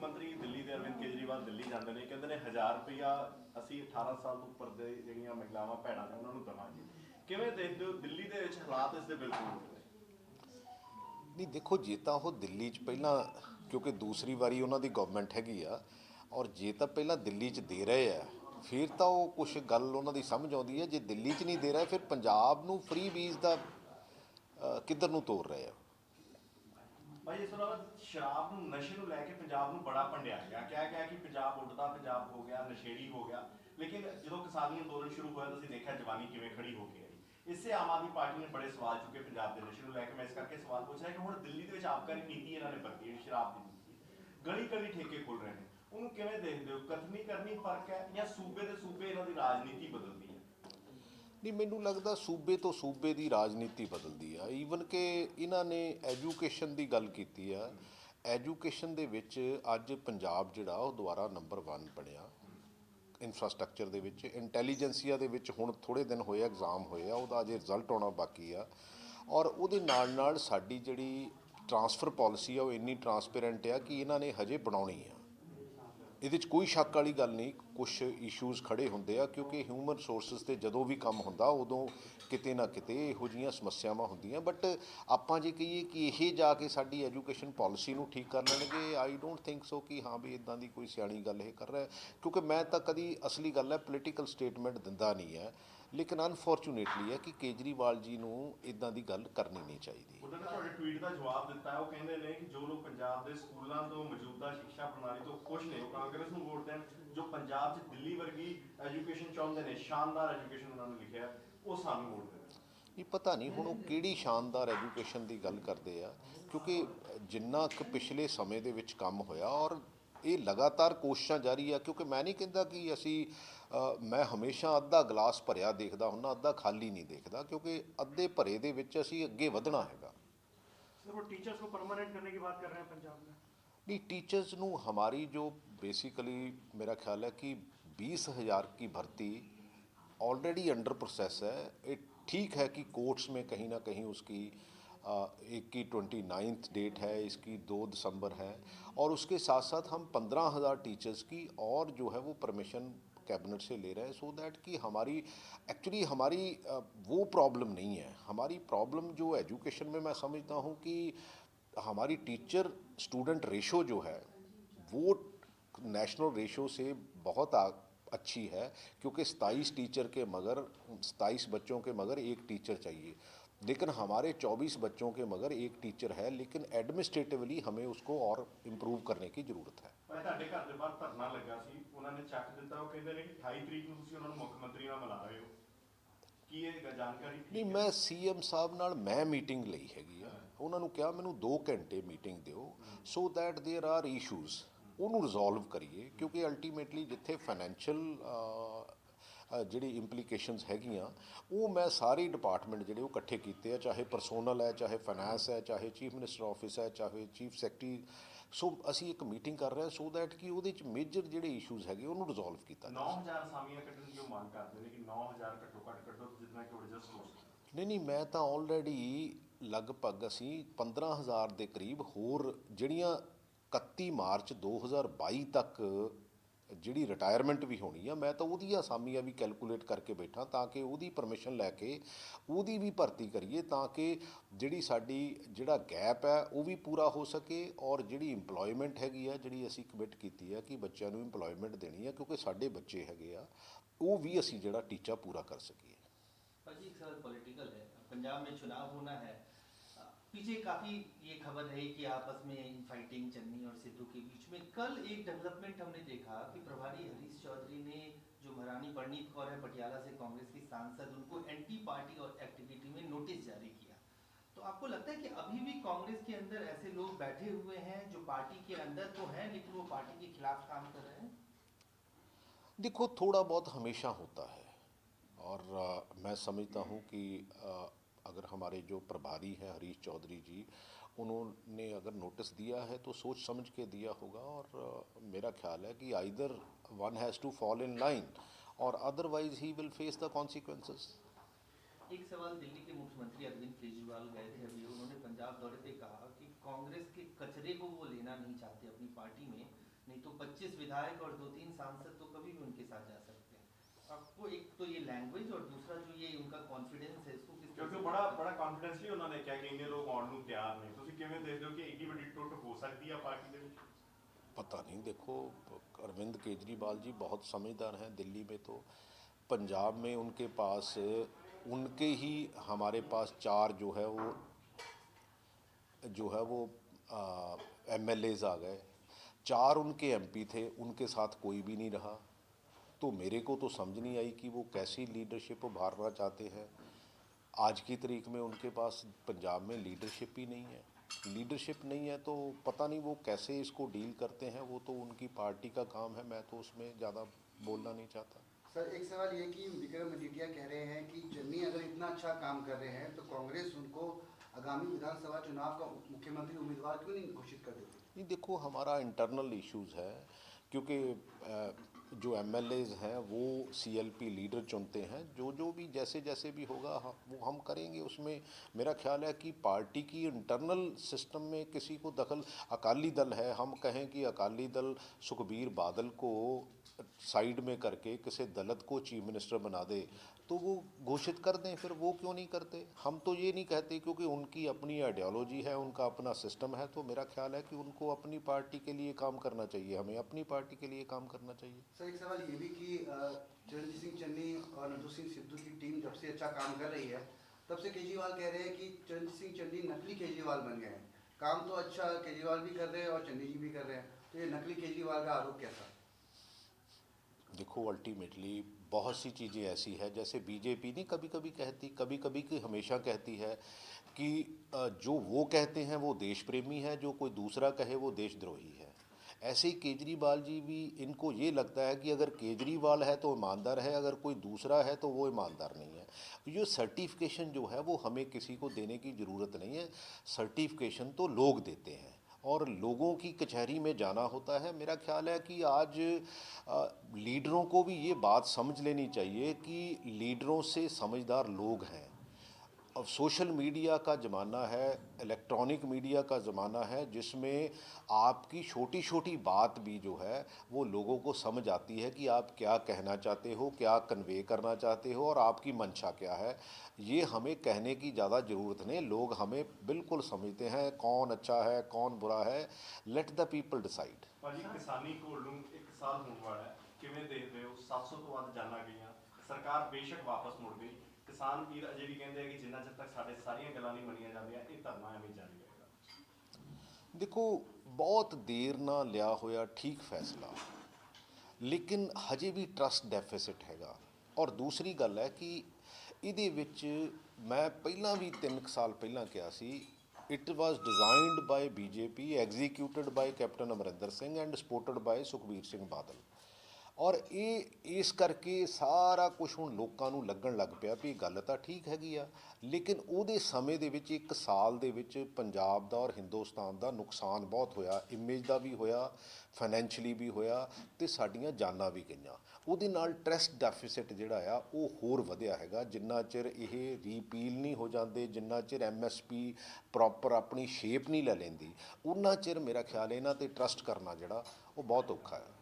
ਮੰਤਰੀ ਦਿੱਲੀ ਦੇ ਅਰਵਿੰਦ ਕੇਜਰੀਵਾਲ ਦਿੱਲੀ ਜਾਂਦੇ ਨੇ, ਕਹਿੰਦੇ ਨੇ 1000 ਰੁਪਇਆ ਅਸੀਂ 18 ਸਾਲ ਤੋਂ ਉੱਪਰ ਦੇ ਜਿਹੜੀਆਂ ਮਹਿਲਾਵਾਂ ਭੈਣਾਂ ਨੇ ਉਹਨਾਂ ਨੂੰ ਦੇਵਾਂਗੇ। ਕਿਵੇਂ ਦੇਖਦੇ ਹੋ ਦਿੱਲੀ ਦੇ ਵਿੱਚ ਹਾਲਾਤ ਇਸ ਦੇ ਬਿਲਕੁਲ ਉਲਟ ਨੇ? नहीं देखो, जे तो वो दिल्ली च पहला, क्योंकि दूसरी वारी उन्होंने गवर्नमेंट हैगी आ, और जे तो पहला दिल्ली च दे रहे हैं फिर तो वो कुछ गल उन्होंने समझ आती है। जे दिल्ली च नहीं दे रहे फिर पंजाब नूं फ्री बीज का किधर नूं तोड़ रहे हैं। ਭਾਈ ਇਸ ਤੋਂ ਇਲਾਵਾ ਸ਼ਰਾਬ ਨੂੰ ਨਸ਼ੇ ਨੂੰ ਲੈ ਕੇ ਪੰਜਾਬ ਨੂੰ ਬੜਾ ਭੰਡਿਆ ਗਿਆ, ਕਿਹਾ ਗਿਆ ਕਿ ਪੰਜਾਬ ਉੱਡਦਾ ਪੰਜਾਬ ਹੋ ਗਿਆ, ਨਸ਼ੇੜੀ ਹੋ ਗਿਆ। ਲੇਕਿਨ ਜਦੋਂ ਕਿਸਾਨੀ ਅੰਦੋਲਨ ਸ਼ੁਰੂ ਹੋਇਆ ਤੁਸੀਂ ਦੇਖਿਆ ਜਵਾਨੀ ਕਿਵੇਂ ਖੜੀ ਹੋ ਕੇ ਆਈ। ਇਸੇ ਆਮ ਆਦਮੀ ਪਾਰਟੀ ਨੇ ਬੜੇ ਸਵਾਲ ਚੁੱਕੇ ਪੰਜਾਬ ਦੇ ਨਸ਼ੇ ਨੂੰ ਲੈ ਕੇ। ਮੈਂ ਇਸ ਕਰਕੇ ਸਵਾਲ ਪੁੱਛ ਰਿਹਾ ਕਿ ਹੁਣ ਦਿੱਲੀ ਦੇ ਵਿੱਚ ਆਬਕਾਰੀ ਨੀਤੀ ਇਹਨਾਂ ਨੇ ਵਰਤੀ ਹੈ, ਸ਼ਰਾਬ ਦੀ ਨੀਤੀ, ਗਲੀ ਗਲੀ ਠੇਕੇ ਖੁੱਲ ਰਹੇ ਨੇ, ਉਹਨੂੰ ਕਿਵੇਂ ਦੇਖਦੇ ਹੋ? ਕਥਨੀ ਕਰਨੀ ਫਰਕ ਹੈ ਜਾਂ ਸੂਬੇ ਦੇ ਸੂਬੇ ਇਹਨਾਂ ਦੀ ਰਾਜਨੀਤੀ ਬਦਲਦੀ ਹੈ? नहीं, मैनू लगता सूबे तो सूबे की राजनीति बदलती है। ईवन कि इन्होंने एजुकेशन की गल की है। एजुकेशन दे विच अज पंजाब जिहड़ा वो दोबारा नंबर 1 बनया इंफ्रास्ट्रक्चर दे विच। इंटैलीजेंसिया दे विच हुण थोड़े दिन होए एग्जाम होए आ, उहदा अजे रिजल्ट आउणा बाकी आ। और उहदे नाल नाल साडी जिहड़ी ट्रांसफर पॉलिसी आ वो इन्नी ट्रांसपेरेंट आ कि इन्होंने हजे बनाउणी आ। ਇਹਦੇ 'ਚ ਕੋਈ ਸ਼ੱਕ ਵਾਲੀ ਗੱਲ ਨਹੀਂ, ਕੁਛ ਇਸ਼ੂਜ਼ ਖੜੇ ਹੁੰਦੇ ਆ ਕਿਉਂਕਿ ਹਿਊਮਨ ਰਿਸੋਰਸਿਸ 'ਤੇ ਜਦੋਂ ਵੀ ਕੰਮ ਹੁੰਦਾ ਉਦੋਂ ਕਿਤੇ ਨਾ ਕਿਤੇ ਇਹੋ ਜਿਹੀਆਂ ਸਮੱਸਿਆਵਾਂ ਹੁੰਦੀਆਂ। ਬਟ ਆਪਾਂ ਜੇ ਕਹੀਏ ਕਿ ਇਹ ਜਾ ਕੇ ਸਾਡੀ ਐਜੂਕੇਸ਼ਨ ਪੋਲਿਸੀ ਨੂੰ ਠੀਕ ਕਰ ਲੈਣਗੇ, ਆਈ ਡੋਂਟ ਥਿੰਕ ਸੋ ਕਿ ਹਾਂ ਵੀ ਇੱਦਾਂ ਦੀ ਕੋਈ ਸਿਆਣੀ ਗੱਲ ਇਹ ਕਰ ਰਿਹਾ। ਕਿਉਂਕਿ ਮੈਂ ਤਾਂ ਕਦੀ ਅਸਲੀ ਗੱਲ ਹੈ ਪੋਲੀਟੀਕਲ ਸਟੇਟਮੈਂਟ ਦਿੰਦਾ ਨਹੀਂ ਹੈ, ਲੇਕਿਨ ਅਨਫੋਰਚੂਨੇਟਲੀ ਹੈ ਕਿ ਕੇਜਰੀਵਾਲ ਜੀ ਨੂੰ ਇੱਦਾਂ ਦੀ ਗੱਲ ਕਰਨੀ ਨਹੀਂ ਚਾਹੀਦੀ। ਉਹਨਾਂ ਨੇ ਤੁਹਾਡੇ ਟਵੀਟ ਦਾ ਜਵਾਬ ਦਿੱਤਾ ਹੈ। ਉਹ ਕਹਿੰਦੇ ਨੇ ਕਿ ਜੋ ਲੋਕ ਪੰਜਾਬ ਦੇ ਸਕੂਲਾਂ ਤੋਂ ਮੌਜੂਦਾ ਸਿੱਖਿਆ ਪ੍ਰਣਾਲੀ ਤੋਂ ਖੁਸ਼ ਨੇ ਉਹ ਕਾਂਗਰਸ ਨੂੰ ਵੋਟ ਦੇਣ, ਜੋ ਪੰਜਾਬ 'ਚ ਦਿੱਲੀ ਵਰਗੀ ਐਜੂਕੇਸ਼ਨ ਚਾਹੁੰਦੇ ਨੇ, ਸ਼ਾਨਦਾਰ ਐਜੂਕੇਸ਼ਨ ਉਹਨਾਂ ਨੇ ਲਿਖਿਆ, ਉਹ ਸਾਨੂੰ ਵੋਟ ਦੇਣ। ਇਹ ਪਤਾ ਨਹੀਂ ਹੁਣ ਉਹ ਕਿਹੜੀ ਸ਼ਾਨਦਾਰ ਐਜੂਕੇਸ਼ਨ ਦੀ ਗੱਲ ਕਰਦੇ ਆ, ਕਿਉਂਕਿ ਜਿੰਨਾ ਕੁ ਪਿਛਲੇ ਸਮੇਂ ਦੇ ਵਿੱਚ ਕੰਮ ਹੋਇਆ ਔਰ ਇਹ ਲਗਾਤਾਰ ਕੋਸ਼ਿਸ਼ਾਂ ਜਾਰੀ ਆ। ਕਿਉਂਕਿ ਮੈਂ ਨਹੀਂ ਕਹਿੰਦਾ ਕਿ ਅਸੀਂ ਮੈਂ ਹਮੇਸ਼ਾ ਅੱਧਾ ਗਲਾਸ ਭਰਿਆ ਦੇਖਦਾ ਹੁੰਦਾ, ਅੱਧਾ ਖਾਲੀ ਨਹੀਂ ਦੇਖਦਾ, ਕਿਉਂਕਿ ਅੱਧੇ ਭਰੇ ਦੇ ਵਿੱਚ ਅਸੀਂ ਅੱਗੇ ਵਧਣਾ ਹੈਗਾ। सर वो टीचर्स को परमानेंट करने की बात कर रहे हैं पंजाब में। नहीं, टीचर्स नू हमारी जो बेसिकली मेरा ख्याल है कि 20,000 की भर्ती ऑलरेडी अंडर प्रोसेस है। ये ठीक है कि कोर्ट्स में कहीं ना कहीं उसकी एक की 29th डेट है, इसकी 2 दिसंबर है, और उसके साथ साथ हम 15,000 टीचर्स की और जो है वो परमिशन कैबिनेट से ले रहे हैं, सो दैट कि हमारी एक्चुअली हमारी वो प्रॉब्लम नहीं है। हमारी प्रॉब्लम जो एजुकेशन में मैं समझता हूँ कि हमारी टीचर स्टूडेंट रेशो जो है वो नेशनल रेशो से बहुत अच्छी है, क्योंकि 27 टीचर के मगर 27 बच्चों के मगर एक टीचर चाहिए, लेकिन हमारे 24 बच्चों के मगर एक टीचर है, लेकिन एडमिनिस्ट्रेटिवली हमें उसको और इम्प्रूव करने की ज़रूरत है। ਤੁਹਾਡੇ ਘਰ ਦੇ ਬਾਹਰ ਧਰਨਾ ਲੱਗਾ ਸੀ, ਉਹਨਾਂ ਨੇ ਚੱਕ ਦਿੱਤਾ। ਉਹ ਕਹਿੰਦੇ ਨੇ ਕਿ 28 ਤਰੀਕ ਨੂੰ ਤੁਸੀਂ ਉਹਨਾਂ ਨੂੰ ਮੁੱਖ ਮੰਤਰੀ ਨਾਲ ਮਿਲਾ ਰਹੇ ਹੋ, ਕੀ ਇਹ ਜਾਣਕਾਰੀ ਠੀਕ ਨਹੀਂ, ਹੈ? ਮੈਂ ਸੀਐਮ ਸਾਹਿਬ ਨਾਲ ਮੈਂ ਮੀਟਿੰਗ ਲਈ ਹੈਗੀ ਆ। ਉਹਨਾਂ ਨੂੰ ਕਿਹਾ ਮੈਨੂੰ 2 ਘੰਟੇ ਮੀਟਿੰਗ ਦਿਓ, so that there are issues, ਉਹਨੂੰ ਰਿਜ਼ੋਲਵ ਕਰੀਏ। ਕਿਉਂਕਿ ਅਲਟੀਮੇਟਲੀ ਜਿੱਥੇ ਫਾਈਨੈਂਸ਼ੀਅਲ ਜਿਹੜੀ ਇੰਪਲੀਕੇਸ਼ਨਸ ਹੈਗੀਆਂ ਉਹ ਮੈਂ ਸਾਰੇ ਡਿਪਾਰਟਮੈਂਟ ਜਿਹੜੇ ਉਹ ਇਕੱਠੇ ਕੀਤੇ ਆ, ਚਾਹੇ ਪਰਸੋਨਲ ਹੈ, ਚਾਹੇ ਫਾਈਨੈਂਸ ਹੈ, ਚਾਹੇ ਚੀਫ ਮਿਨਿਸਟਰ ਆਫਿਸ ਹੈ, ਚਾਹੇ ਚੀਫ ਸੈਕਟਰੀ। ਸੋ ਅਸੀਂ ਇੱਕ ਮੀਟਿੰਗ ਕਰ ਰਹੇ ਹਾਂ ਸੋ ਦੈਟ ਕਿ ਉਹਦੇ 'ਚ ਮੇਜਰ ਜਿਹੜੇ ਇਸ਼ੂਜ਼ ਹੈਗੇ ਉਹਨੂੰ ਰਿਜ਼ੋਲਵ ਕੀਤਾ ਜਾਵੇ। 9000 ਅਸਾਮੀਆਂ ਕੱਢਣ ਦੀ ਉਹ ਮੰਗ ਕਰਦੇ ਨੇ ਕਿ 9000 ਘੱਟੋ ਘੱਟ ਕੱਢੋ ਜਿੰਨਾ ਕਿ ਐਡਜਸਟ ਹੋ ਸਕੇ। ਨਹੀਂ, ਮੈਂ ਤਾਂ ਆਲਰੇਡੀ ਲਗਭਗ ਅਸੀਂ 15,000 ਦੇ ਕਰੀਬ ਹੋਰ ਜਿਹੜੀਆਂ 31 ਮਾਰਚ 2022 ਤੱਕ ਜਿਹੜੀ ਰਿਟਾਇਰਮੈਂਟ ਵੀ ਹੋਣੀ ਆ, ਮੈਂ ਤਾਂ ਉਹਦੀਆਂ ਅਸਾਮੀਆਂ ਵੀ ਕੈਲਕੂਲੇਟ ਕਰਕੇ ਬੈਠਾ ਤਾਂ ਕਿ ਉਹਦੀ ਪਰਮਿਸ਼ਨ ਲੈ ਕੇ ਉਹਦੀ ਵੀ ਭਰਤੀ ਕਰੀਏ, ਤਾਂ ਕਿ ਜਿਹੜੀ ਸਾਡੀ ਜਿਹੜਾ ਗੈਪ ਹੈ ਉਹ ਵੀ ਪੂਰਾ ਹੋ ਸਕੇ। ਔਰ ਜਿਹੜੀ ਇੰਪਲੋਇਮੈਂਟ ਹੈਗੀ ਆ, ਜਿਹੜੀ ਅਸੀਂ ਕਮਿਟ ਕੀਤੀ ਆ ਕਿ ਬੱਚਿਆਂ ਨੂੰ ਇੰਪਲੋਇਮੈਂਟ ਦੇਣੀ ਆ, ਕਿਉਂਕਿ ਸਾਡੇ ਬੱਚੇ ਹੈਗੇ ਆ, ਉਹ ਵੀ ਅਸੀਂ ਜਿਹੜਾ ਟੀਚਾ ਪੂਰਾ ਕਰ ਸਕੀਏ। भाजी एक सवाल पॉलिटिकल है। पंजाब में चुनाव होना है, पीछे काफ़ी ये खबर है कि आपस में फाइटिंग चन्नी और सिद्धू के बीच में। कल एक डेवलपमेंट हमने देखा कि प्रभारी हरीश चौधरी ने जो महारानी परनीत कौर है पटियाला से कांग्रेस की सांसद, उनको एंटी पार्टी और एक्टिविटी में नोटिस जारी किया। तो आपको लगता है कि अभी भी कांग्रेस के अंदर ऐसे लोग बैठे हुए हैं जो पार्टी के अंदर तो हैं लेकिन वो पार्टी के खिलाफ काम कर रहे हैं? देखो, थोड़ा बहुत हमेशा होता है, और मैं समझता हूँ कि अगर हमारे जो प्रभारी हैं हरीश चौधरी जी, उन्होंने अगर नोटिस दिया है तो सोच समझ के दिया होगा। और मेरा ख्याल है कि either one has to fall in line और otherwise he will face the consequences. एक सवाल, दिल्ली के मुख्यमंत्री अरविंद केजरीवाल गए थे अभी, उन्होंने पंजाब दौरे पे कहा कि कांग्रेस के कचरे को वो लेना नहीं चाहते अपनी पार्टी में, नहीं तो 25 विधायक और 2-3 सांसद तो कभी भी उनके साथ जा सकते हैं। आपको एक तो ये लैंग्वेज और दूसरा जो ये उनका कॉन्फिडेंस है इसको किस ਕਿਉਂਕਿ ਬੜਾ ਕੌਨਫੀਡੈਂਸਲੀ ਉਹਨਾਂ ਨੇ ਕਿਹਾ ਕਿ ਇੰਨੇ ਲੋਕ ਆਉਣ ਨੂੰ ਤਿਆਰ ਨੇ, ਤੁਸੀਂ ਕਿਵੇਂ ਦੇਖਦੇ ਹੋ ਕਿ ਏਡੀ ਵੱਡੀ ਟੁੱਟ ਹੋ ਸਕਦੀ ਆ ਪਾਰਟੀ ਦੇ ਵਿੱਚ? पता नहीं, देखो अरविंद केजरीवाल जी बहुत समझदार हैं। दिल्ली में तो, पंजाब में उनके पास उनके ही हमारे पास 4 जो है वो MLAs आ गए, 4 उनके MP थे, उनके साथ कोई भी नहीं रहा। तो मेरे को तो समझ नहीं आई कि वो कैसी लीडरशिप उभारना चाहते हैं। आज की तारीख में उनके पास पंजाब में लीडरशिप ही नहीं है। लीडरशिप नहीं है तो पता नहीं वो कैसे इसको डील करते हैं, वो तो उनकी पार्टी का काम है, मैं तो उसमें ज़्यादा बोलना नहीं चाहता। सर एक सवाल ये कि विक्रम मजीठिया कह रहे हैं कि चन्नी अगर इतना अच्छा काम कर रहे हैं तो कांग्रेस उनको आगामी विधानसभा चुनाव का मुख्यमंत्री उम्मीदवार क्यों नहीं घोषित कर देती? नहीं, देखो हमारा इंटरनल इश्यूज़ है, क्योंकि जो MLAs हैं वो CLP लीडर चुनते हैं। जो भी जैसे जैसे भी होगा वो हम करेंगे। उसमें मेरा ख्याल है कि पार्टी की इंटरनल सिस्टम में किसी को दखल, अकाली दल है, हम कहें कि अकाली दल सुखबीर बादल को साइड में करके किसी दलित को चीफ मिनिस्टर बना दे तो वो घोषित कर दें, फिर वो क्यों नहीं करते? हम तो ये नहीं कहते, क्योंकि उनकी अपनी आइडियोलॉजी है, उनका अपना सिस्टम है। तो मेरा ख्याल है कि उनको अपनी पार्टी के लिए काम करना चाहिए, हमें अपनी पार्टी के लिए काम करना चाहिए। सर एक सवाल ये भी कि चरणजीत सिंह चन्नी और नथु सिंह सिद्धू की टीम जब से अच्छा काम कर रही है तब से केजरीवाल कह रहे हैं कि चरणजीत सिंह चन्नी नकली केजरीवाल बन गए हैं। काम तो अच्छा केजरीवाल भी कर रहे हैं और चन्नी जी भी कर रहे हैं, तो ये नकली केजरीवाल का आरोप कैसा? देखो अल्टीमेटली बहुत सी चीज़ें ऐसी है, जैसे बीजेपी नहीं कभी कभी कहती, कभी कभी की हमेशा कहती है कि जो वो कहते हैं वो देश प्रेमी है, जो कोई दूसरा कहे वो देशद्रोही है। ऐसे ही केजरीवाल जी भी, इनको ये लगता है कि अगर केजरीवाल है तो ईमानदार है, अगर कोई दूसरा है तो वो ईमानदार नहीं है। ये सर्टिफिकेशन जो है वो हमें किसी को देने की ज़रूरत नहीं है, सर्टिफिकेशन तो लोग देते हैं और लोगों की कचहरी में जाना होता है। मेरा ख्याल है कि आज लीडरों को भी ये बात समझ लेनी चाहिए कि लीडरों से समझदार लोग हैं। अब सोशल मीडिया का ज़माना है, इलेक्ट्रॉनिक मीडिया का ज़माना है, जिसमें आपकी छोटी छोटी बात भी जो है वो लोगों को समझ आती है कि आप क्या कहना चाहते हो, क्या कन्वे करना चाहते हो और आपकी मंशा क्या है। ये हमें कहने की ज़्यादा ज़रूरत नहीं, लोग हमें बिल्कुल समझते हैं कौन अच्छा है कौन बुरा है। Let the people decide. ਭਾਜੀ ਕਿਸਾਨੀ ਘੋਲ ਨੂੰ 1 ਸਾਲ ਹੋਣ ਵਾਲਾ ਹੈ, ਕਿਵੇਂ ਦੇਖਦੇ ਹੋ? 700 ਤੋਂ ਵੱਧ ਜਾਨਾਂ ਗਈਆਂ, ਸਰਕਾਰ ਬੇਸ਼ੱਕ ਵਾਪਸ ਮੁੜ ਗਈ, ਕਿਸਾਨ ਵੀਰ ਅਜੇ ਵੀ ਕਹਿੰਦੇ ਆ ਕਿ ਜਿੰਨਾ ਚਿਰ ਤੱਕ ਸਾਡੇ ਸਾਰੀਆਂ ਗੱਲਾਂ ਨਹੀਂ ਮੰਨੀਆਂ ਜਾਂਦੀਆਂ ਇਹ ਧਰਨਾ ਐਵੇਂ ਜਾਰੀ ਰਹੇਗਾ। देखो बहुत देर ना लिया होया ठीक फैसला, लेकिन हजे भी ट्रस्ट डेफिसिट हैगा। और दूसरी गल है कि ਇਹਦੇ ਵਿੱਚ ਮੈਂ ਪਹਿਲਾਂ ਵੀ 3 ਸਾਲ ਪਹਿਲਾਂ ਕਿਹਾ ਸੀ, it was designed by BJP, executed by Captain Amarinder Singh and supported by Sukhbir Singh Badal. ਔਰ ਇਹ ਇਸ ਕਰਕੇ ਸਾਰਾ ਕੁਝ ਹੁਣ ਲੋਕਾਂ ਨੂੰ ਲੱਗਣ ਲੱਗ ਪਿਆ ਵੀ ਗੱਲ ਤਾਂ ਠੀਕ ਹੈਗੀ ਆ, ਲੇਕਿਨ ਉਹਦੇ ਸਮੇਂ ਦੇ ਵਿੱਚ 1 ਸਾਲ ਦੇ ਵਿੱਚ ਪੰਜਾਬ ਦਾ ਔਰ ਹਿੰਦੁਸਤਾਨ ਦਾ ਨੁਕਸਾਨ ਬਹੁਤ ਹੋਇਆ, ਇਮੇਜ ਦਾ ਵੀ ਹੋਇਆ, ਫਾਈਨੈਂਸ਼ੀਅਲੀ ਵੀ ਹੋਇਆ ਤੇ ਸਾਡੀਆਂ ਜਾਨਾਂ ਵੀ ਗਈਆਂ। ਉਹਦੇ ਨਾਲ ਟਰਸਟ ਡੈਫਿਸਿਟ ਜਿਹੜਾ ਆ ਉਹ ਹੋਰ ਵਧਿਆ ਹੈਗਾ। ਜਿੰਨਾ ਚਿਰ ਇਹ ਰੀਪੀਲ ਨਹੀਂ ਹੋ ਜਾਂਦੇ, ਜਿੰਨਾ ਚਿਰ MSP ਪ੍ਰੋਪਰ ਆਪਣੀ ਸ਼ੇਪ ਨਹੀਂ ਲੈ ਲੈਂਦੀ, ਉਨਾ ਚਿਰ ਮੇਰਾ ਖਿਆਲ ਇਹਨਾਂ ਤੇ ਟਰਸਟ ਕਰਨਾ ਜਿਹੜਾ ਉਹ ਬਹੁਤ ਔਖਾ ਹੈ।